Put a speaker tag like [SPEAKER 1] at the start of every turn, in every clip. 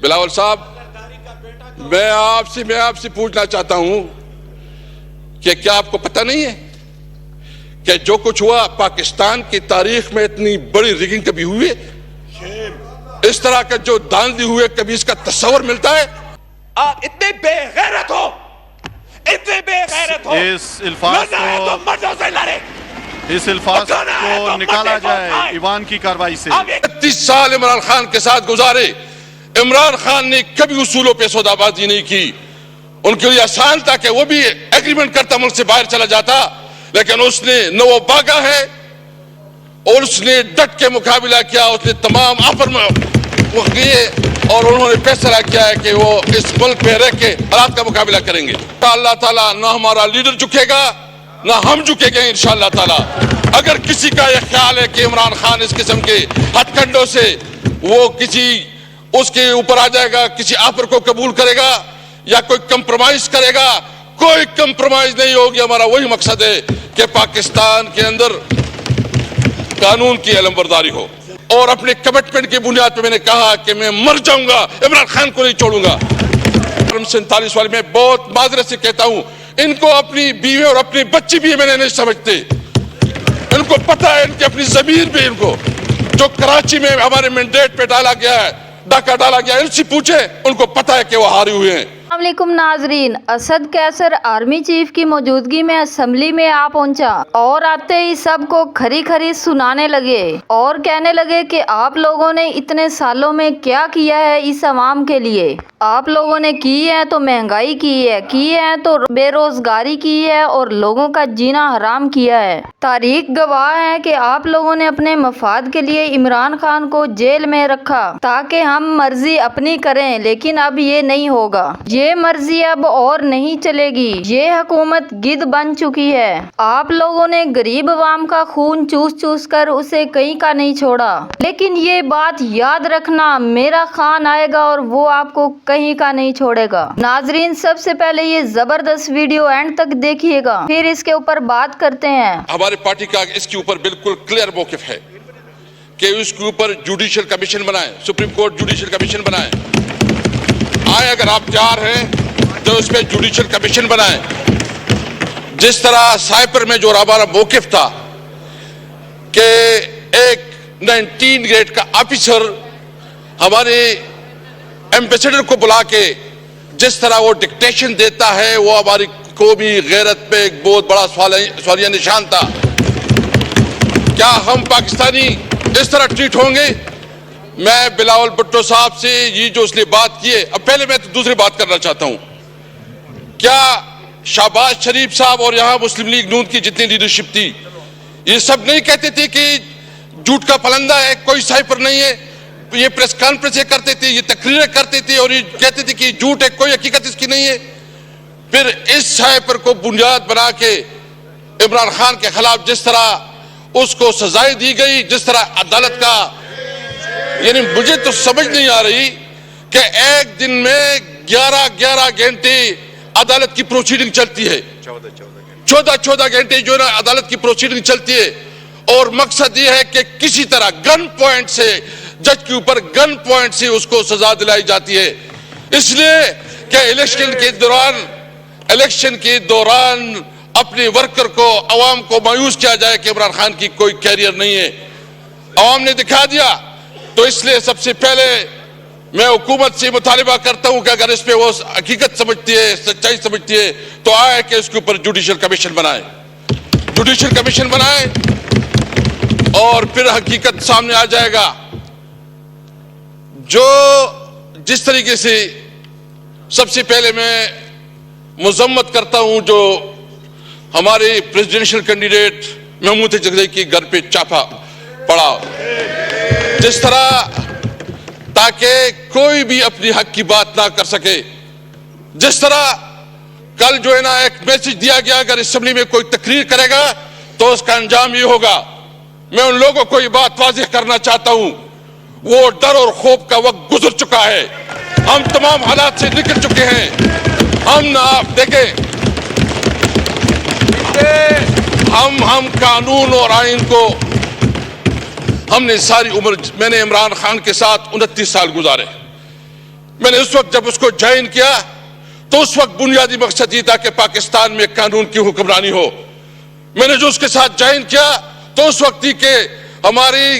[SPEAKER 1] بلاول صاحب میں آپ سے پوچھنا چاہتا ہوں کہ کیا آپ کو پتہ نہیں ہے کہ جو کچھ ہوا پاکستان کی تاریخ میں اتنی بڑی ریگنگ کبھی ہوئی ہے؟ اس طرح کا جو دھاندلی ہوئے کبھی اس کا تصور ملتا ہے؟
[SPEAKER 2] آپ اتنے بے غیرت ہو، اتنے بے غیرت ہو،
[SPEAKER 3] اس الفاظ کو نکالا جائے ایوان کی کاروائی سے۔
[SPEAKER 1] 30 سال عمران خان کے ساتھ گزارے، عمران خان نے کبھی اصولوں پہ سودا بازی نہیں کی۔ ان کے لیے آسان تھا کہ وہ بھی ایگریمنٹ کرتا ملک سے باہر چلا جاتا، لیکن اس نے نہ وہ باغا ہے اور اس نے ڈٹ کے مقابلہ کیا۔ اس نے تمام آفر میں وہ کیے اور انہوں نے فیصلہ کیا ہے کہ وہ اس ملک میں رہ کے حالات کا مقابلہ کریں گے۔ اللہ تعالیٰ نہ ہمارا لیڈر جھکے گا نہ ہم جھکے گے انشاءاللہ تعالیٰ۔ اگر کسی کا یہ خیال ہے کہ عمران خان اس قسم کے ہتھ کنڈوں سے وہ کسی اس کے اوپر آ جائے گا، کسی آفر کو قبول کرے گا یا کوئی کمپرومائز کرے گا، کوئی کمپرومائز نہیں ہوگی۔ ہمارا وہی مقصد ہے کہ پاکستان کے اندر قانون کی علم برداری ہو، اور اپنے کمٹمنٹ کی بنیاد پہ میں نے کہا کہ میں مر جاؤں گا، عمران خان کو نہیں چھوڑوں گا۔ 47 والے میں بہت معذرت سے کہتا ہوں، ان کو اپنی بیوی اور اپنی بچی بھی میں نے نہیں سمجھتے۔ ان کو پتہ ہے، ان کی اپنی ضمیر بھی، ان کو جو کراچی میں ہمارے مینڈیٹ پہ ڈالا گیا ہے، ڈاکہ ڈالا گیا ہے، ان سے پوچھے، ان کو پتہ ہے کہ وہ ہارے ہوئے ہیں۔
[SPEAKER 4] السلام علیکم ناظرین، اسد قیصر آرمی چیف کی موجودگی میں اسمبلی میں آ پہنچا اور آتے ہی سب کو کھری کھری سنانے لگے اور کہنے لگے کہ آپ لوگوں نے اتنے سالوں میں کیا کیا ہے اس عوام کے لیے۔ آپ لوگوں نے کی ہے تو مہنگائی کی ہے تو بے روزگاری کی ہے اور لوگوں کا جینا حرام کیا ہے۔ تاریخ گواہ ہے کہ آپ لوگوں نے اپنے مفاد کے لیے عمران خان کو جیل میں رکھا تاکہ ہم مرضی اپنی کریں، لیکن اب یہ نہیں ہوگا۔ یہ مرضی اب اور نہیں چلے گی۔ یہ حکومت گدھ بن چکی ہے۔ آپ لوگوں نے غریب عوام کا خون چوس چوس کر اسے کہیں کا نہیں چھوڑا، لیکن یہ بات یاد رکھنا، میرا خان آئے گا اور وہ آپ کو کہیں کا نہیں چھوڑے گا۔ ناظرین، سب سے پہلے یہ زبردست ویڈیو اینڈ تک دیکھیے گا، پھر اس کے اوپر بات کرتے ہیں۔
[SPEAKER 1] ہماری پارٹی کا اس کے اوپر بالکل کلیئر موقف ہے کہ اس کے اوپر جوڈیشل کمیشن بنائیں، سپریم کورٹ جوڈیشل کمیشن بنائیں۔ آئے اگر آپ تیار ہیں تو اس پہ جوڈیشل کمیشن بنائیں۔ جس طرح سائپر میں جو ہمارا موقف تھا کہ ایک 19 گریڈ کا آفیسر ہمارے ایمبیسڈر کو بلا کے جس طرح وہ ڈکٹیشن دیتا ہے، وہ ہماری قومی غیرت پہ ایک بہت بڑا سوالیہ نشان تھا۔ کیا ہم پاکستانی اس طرح ٹریٹ ہوں گے؟ میں بلاول بھٹو صاحب سے یہ جو اس نے بات کی ہے، اب پہلے میں دوسری بات کرنا چاہتا ہوں۔ کیا شہباز شریف صاحب اور یہاں مسلم لیگ نون کی جتنی لیڈرشپ تھی، یہ سب نہیں کہتے تھے کہ جھوٹ کا پلندہ ہے، کوئی سائپر نہیں ہے؟ یہ پریس کانفرنسیں کرتے تھے، یہ تقریریں کرتے تھے اور یہ کہتے تھے کہ جھوٹ ہے، کوئی حقیقت اس کی نہیں ہے۔ پھر اس سائپر کو بنیاد بنا کے عمران خان کے خلاف جس طرح اس کو سزائیں دی گئی، جس طرح عدالت کا، یعنی مجھے تو سمجھ نہیں آ رہی کہ ایک دن میں 11 گھنٹے عدالت کی پروسیڈنگ چلتی ہے، 14 گھنٹے جو ہے نا عدالت کی پروسیڈنگ چلتی ہے، اور مقصد یہ ہے کہ کسی طرح گن پوائنٹ سے جج کے اوپر گن پوائنٹ سے اس کو سزا دلائی جاتی ہے، اس لیے کہ الیکشن کے دوران اپنے ورکر کو، عوام کو مایوس کیا جائے کہ عمران خان کی کوئی کیریئر نہیں ہے۔ عوام نے دکھا دیا، تو اس لیے سب سے پہلے میں حکومت سے مطالبہ کرتا ہوں کہ اگر اس پہ وہ حقیقت سمجھتی ہے، سچائی سمجھتی ہے، تو آئے کہ اس کے اوپر جوڈیشل کمیشن بنائے، جوڈیشل کمیشن بنائے، اور پھر حقیقت سامنے آ جائے گا۔ جو جس طریقے سے سب سے پہلے میں مذمت کرتا ہوں جو ہمارے پریزیڈنشل کینڈیڈیٹ محمود جگدئی کے گھر پہ چھاپا پڑا، جس طرح تاکہ کوئی بھی اپنی حق کی بات نہ کر سکے، جس طرح کل جو ہے نا ایک میسج دیا گیا اگر اسمبلی میں کوئی تقریر کرے گا تو اس کا انجام یہ ہوگا۔ میں ان لوگوں کو یہ بات واضح کرنا چاہتا ہوں، وہ ڈر اور خوف کا وقت گزر چکا ہے، ہم تمام حالات سے نکل چکے ہیں۔ ہم نہ آپ دیکھیں، ہم قانون اور آئین کو، ہم نے ساری عمر، میں نے عمران خان کے ساتھ 29 سال گزارے، میں نے اس وقت جب اس کو جوائن کیا تو اس وقت بنیادی مقصد یہ تھا کہ پاکستان میں قانون کی حکمرانی ہو. میں نے جو اس کے ساتھ جوائن کیا تو اس وقت ہی کہ ہماری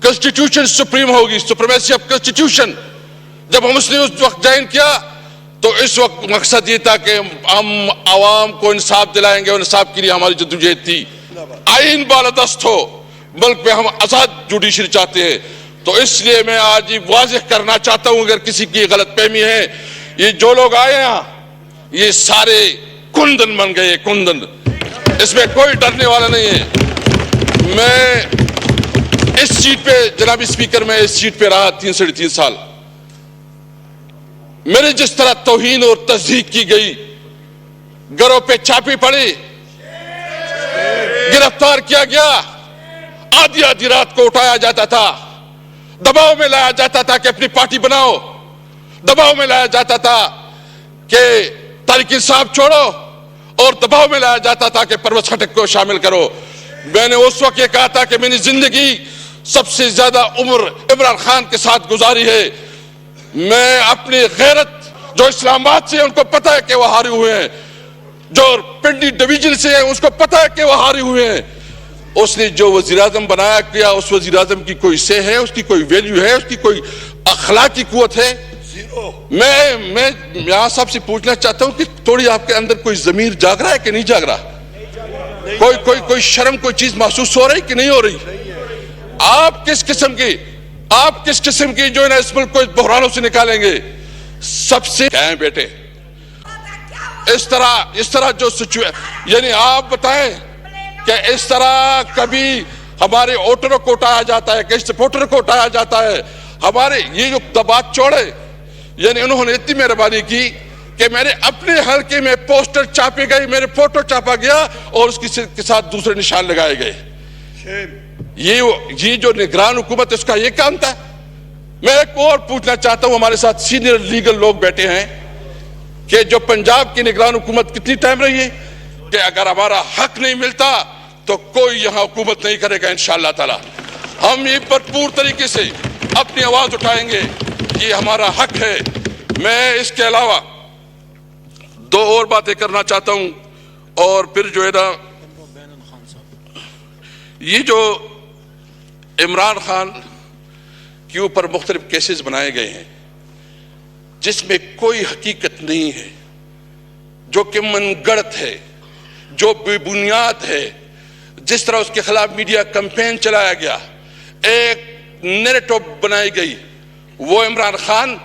[SPEAKER 1] کنسٹیٹیوشن سپریم ہوگی, سپریمیسی آف کنسٹیٹیوشن. جب ہم اس نے اس وقت جوائن کیا تو اس وقت مقصد یہ تھا کہ ہم عوام کو انصاف دلائیں گے, اور انصاف کے لیے ہماری جدوجہد تھی. آئین بالادست ہو, ملک میں ہم آزاد جوڈیشری چاہتے ہیں. تو اس لیے میں آج یہ واضح کرنا چاہتا ہوں, اگر کسی کی غلط فہمی ہے, یہ جو لوگ آئے ہیں یہ سارے کندن بن گئے, کندن. اس میں کوئی ڈرنے والا نہیں ہے. میں اس سیٹ پہ, جناب اسپیکر, میں اس سیٹ پہ رہا 3.5 سال. میرے جس طرح توہین اور تضحیک کی گئی, گھروں پہ چھاپی پڑی, گرفتار کیا گیا, آدھی آدھی رات کو اٹھایا جاتا تھا, دباؤ میں لایا جاتا تھا کہ اپنی پارٹی بناؤ, دباؤ میں لایا جاتا تھا کہ تحریک انصاف چھوڑو, اور دباؤ میں لایا جاتا تھا کہ پرویز خٹک کو شامل کرو. میں نے اس وقت یہ کہا تھا کہ میں نے زندگی سب سے زیادہ عمر عمران خان کے ساتھ گزاری ہے. میں اپنی غیرت, جو اسلام آباد سے ہیں ان کو پتہ ہے کہ وہ ہارے ہوئے ہیں, جو پنڈی ڈویژن سے ہیں اس کو پتہ ہے کہ وہ ہارے ہوئے ہیں. اس نے جو وزیراعظم بنایا کیا, اس وزیراعظم کی کوئی سے ہے, اس کی کوئی ویلیو ہے, اس کی کوئی اخلاقی قوت ہے؟ میں یہاں صاحب سے پوچھنا چاہتا ہوں کہ تھوڑی آپ کے اندر کوئی ضمیر جاگ رہا ہے کہ نہیں جاگ رہا؟ کوئی شرم, کوئی چیز محسوس ہو رہی کہ نہیں ہو رہی؟ آپ کس قسم کی جو ہے نا اس ملک کو اس بحرانوں سے نکالیں گے؟ سب سے کہیں بیٹے اس طرح جو یعنی آپ بتائیں کہ اس طرح کبھی ہمارے ووٹروں کو اٹھایا جاتا ہے, کئی سپورٹر کو اٹھایا جاتا ہے. ہمارے یہ جو بات چھوڑے, یعنی انہوں نے اتنی مہربانی کی کہ میرے اپنے حلقے میں پوسٹر چھاپے گئے, میرے فوٹو چھاپا گیا اور اس کے ساتھ دوسرے نشان لگائے گئے. یہ جو نگران حکومت اس کا یہ کام تھا. میں ایک اور پوچھنا چاہتا ہوں, ہمارے ساتھ سینئر لیگل لوگ بیٹھے ہیں, کہ جو پنجاب کی نگران حکومت کتنی ٹائم رہی ہے, کہ اگر ہمارا حق نہیں ملتا تو کوئی یہاں حکومت نہیں کرے گا انشاءاللہ تعالی. ہم یہ بھرپور طریقے سے اپنی آواز اٹھائیں گے, یہ ہمارا حق ہے. میں اس کے علاوہ 2 اور باتیں کرنا چاہتا ہوں, اور پھر جو ہے نا یہ جو عمران خان کے اوپر مختلف کیسز بنائے گئے ہیں جس میں کوئی حقیقت نہیں ہے, جو کہ من گڑت ہے, جو بے بنیاد ہے, جس طرح اس کے خلاف میڈیا کمپین چلایا گیا, ایک نیریٹو بنائی گئی. وہ عمران خان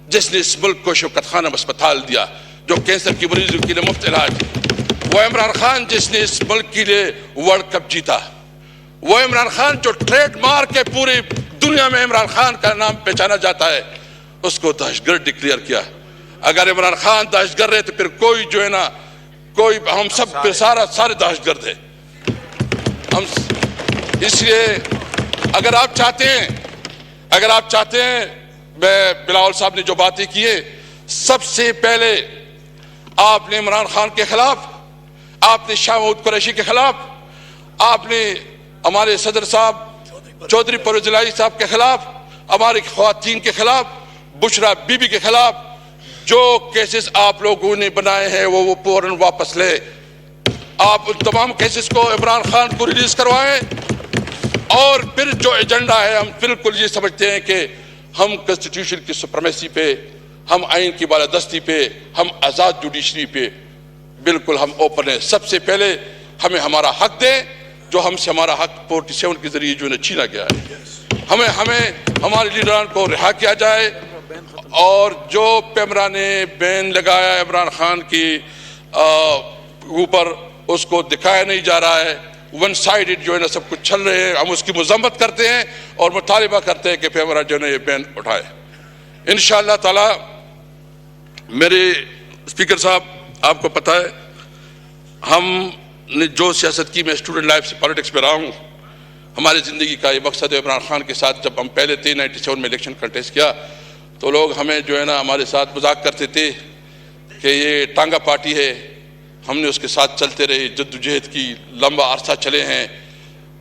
[SPEAKER 1] جس نے اس ملک کو شوکت خانم اسپتال دیا, جو کینسر کی مریضوں کے لیے مفت علاج. وہ عمران خان جس نے اس ملک کے لیے ورلڈ کپ جیتا. وہ عمران خان جو ٹریڈ مارک کے پوری دنیا میں عمران خان کا نام پہچانا جاتا ہے, اس کو دہشت گرد ڈکلیئر کیا. اگر عمران خان دہشت گرد ہے تو پھر کوئی جو ہے نا, کوئی ہم سب پھر سارے دہشت گرد ہیں. اس لیے اگر آپ چاہتے ہیں میں بلاول صاحب نے جو باتیں کی ہیں, سب سے پہلے آپ نے عمران خان کے خلاف, آپ نے شاہ محمود قریشی کے خلاف, آپ نے ہمارے صدر صاحب چودھری پرویز الہی صاحب کے خلاف, ہماری خواتین کے خلاف, بشرا بی بی کے خلاف جو کیسز آپ لوگوں نے بنائے ہیں وہ فوراً واپس لے. آپ ان تمام کیسز کو عمران خان کو ریلیز کروائیں. اور پھر جو ایجنڈا ہے, ہم بالکل یہ سمجھتے ہیں کہ ہم کنسٹیٹیوشن کی سپریمیسی پہ, ہم آئین کی بالادستی پہ, ہم آزاد جوڈیشری پہ بالکل ہم اوپن ہیں. سب سے پہلے ہمیں ہمارا حق دیں, جو ہم سے ہمارا حق 47 کے ذریعے جو چھینا گیا ہے. ہمیں ہمارے لیڈران کو رہا کیا جائے, اور جو پیمرا نے بین لگایا عمران خان کی اوپر, اس کو دکھایا نہیں جا رہا ہے. ون سائیڈڈ جو ہے نا سب کچھ چل رہے ہیں. ہم اس کی مذمت کرتے ہیں اور مطالبہ کرتے ہیں کہ پیمرا جو ہے یہ بین اٹھائے. انشاءاللہ تعالی. میرے اسپیکر صاحب, آپ کو پتہ ہے ہم نے جو سیاست کی, میں اسٹوڈنٹ لائف سے پالیٹکس میں رہا ہوں. ہماری زندگی کا یہ مقصد ہے. عمران خان کے ساتھ جب ہم پہلے تھے 97 میں الیکشن کنٹیسٹ کیا, تو لوگ ہمیں جو ہے نا ہمارے ساتھ مذاق کرتے تھے کہ یہ ٹانگا پارٹی ہے. ہم نے اس کے ساتھ چلتے رہے, جدوجہد کی, لمبا عرصہ چلے ہیں.